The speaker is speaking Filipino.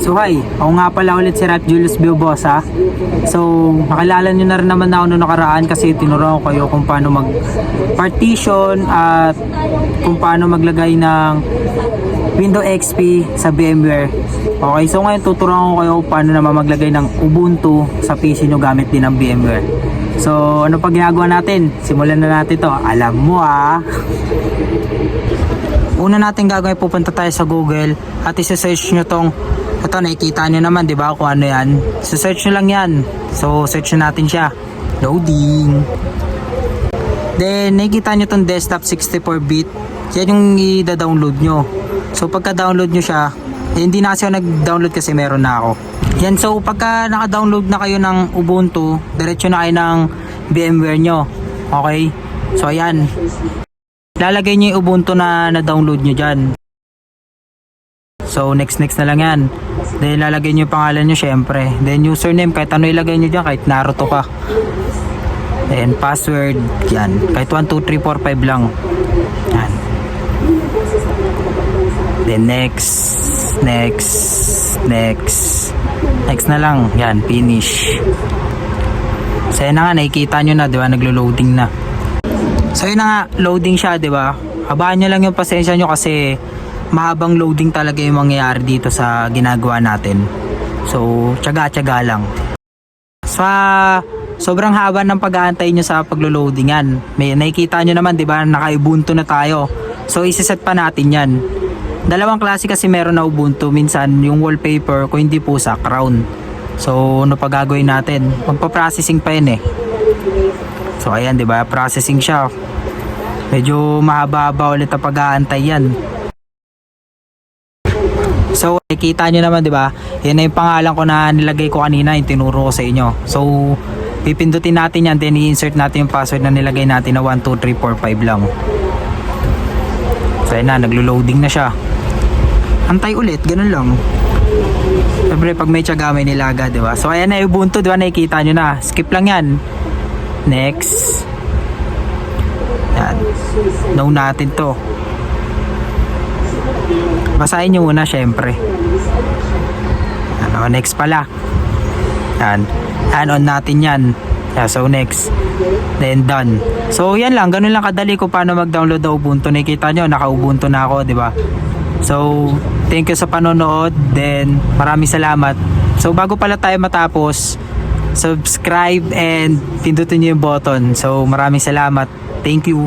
So hi, ako nga pala ulit si Rap Julius Biobosa. So nakilala nyo na rin naman ako noong nakaraan kasi tinuruan ko kayo kung paano mag partition at kung paano maglagay ng Windows XP sa VMware. Okay, so ngayon tuturuan ko kayo kung paano naman maglagay ng Ubuntu sa PC nyo gamit din ng VMware. So ano pa ginagawa natin? Simulan na natin to. Alam mo Una natin gagawin, pupunta tayo sa Google at isa-search nyo tong ito, nakikita nyo naman, di ba, kung ano yan. So, search nyo lang yan. So, search nyo natin siya. Loading. Then, nakikita nyo tong desktop 64-bit. Yan yung i-download nyo. So, pagka-download nyo siya, hindi na kasi ako nag-download kasi meron na ako. Yan, so, pagka naka-download na kayo ng Ubuntu, diretso na kayo ng VMware nyo. Okay? So, ayan. Lalagay nyo yung Ubuntu na na-download nyo dyan. So, next na lang yan. Then, lalagay nyo yung pangalan nyo, syempre. Then, username, kahit ano ilagay nyo dyan, kahit Naruto ka. Then, password, yan. Kahit 1, 2, 3, 4, 5 lang. Yan. Then, next na lang. Yan, finish. So, yan na nga, nakikita nyo na, di ba? Naglo-loading na. So, yun na nga, loading siya, di ba? Habaan nyo lang yung pasensya nyo kasi mahabang loading talaga yung mangyayari dito sa ginagawa natin. So, tiyaga-tiyaga lang. Sa sobrang haba ng pag-aantay nyo sa paglo-loadingan, may nakikita nyo naman, di ba, naka-Ubuntu na tayo. So, isiset pa natin yan. Dalawang klase kasi meron na Ubuntu. Minsan, yung wallpaper, kung hindi po sa crown. So, ano pa gagawin natin? Magpa-processing pa yun So, ayan, di ba, processing siya. Medyo mahaba-haba ulit ang pag-aantay yan. So, nakikita nyo naman, di ba? Yan na yung pangalan ko na nilagay ko kanina, yung tinuro ko sa inyo. So, pipindutin natin yan, then i-insert natin yung password na nilagay natin na 1, 2, 3, 4, 5 lang. So, yan na, naglo-loading na siya. Antay ulit, ganun lang. Siyempre, pag may tiyaga, may nilaga, di ba? So, ayan na yung Ubuntu, di ba? Nakikita nyo na. Skip lang yan. Next. Yan. Know natin to. Basahin nyo muna, syempre. Ano, next pala. Yan. On natin yan. Yeah, so next. Then done. So yan lang, ganun lang kadali ko paano mag-download ng Ubuntu. Nakikita nyo, naka-Ubuntu na ako, di ba? So, thank you sa panonood. Then, maraming salamat. So, bago pala tayo matapos, subscribe and pindutin nyo yung button. So, maraming salamat. Thank you.